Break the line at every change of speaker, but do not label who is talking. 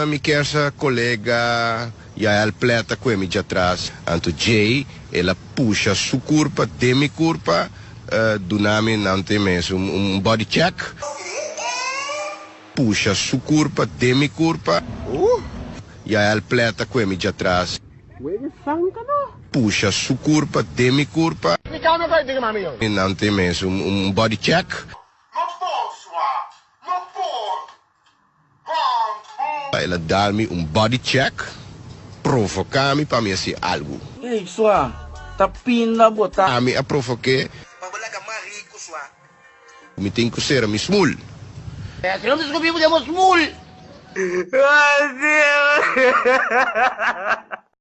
Mi kersa collega ja al pleta kwemi atrás. Anto Jay, ela puxa su curpa, demi curpa, do nome não tem mesmo body check. Puxa su curpa, demi curpa. Ja al pleta kwemi atrás. Puxa su curpa, demi curpa. Não tem mesmo body check. Ela dá-me body check, provocar-me para me fazer algo.
Ei, sua, tapin na botar.
A mim a provoquei. Me tem que ser me smul.
Se não descobrimos, demos smul.
Meu Deus!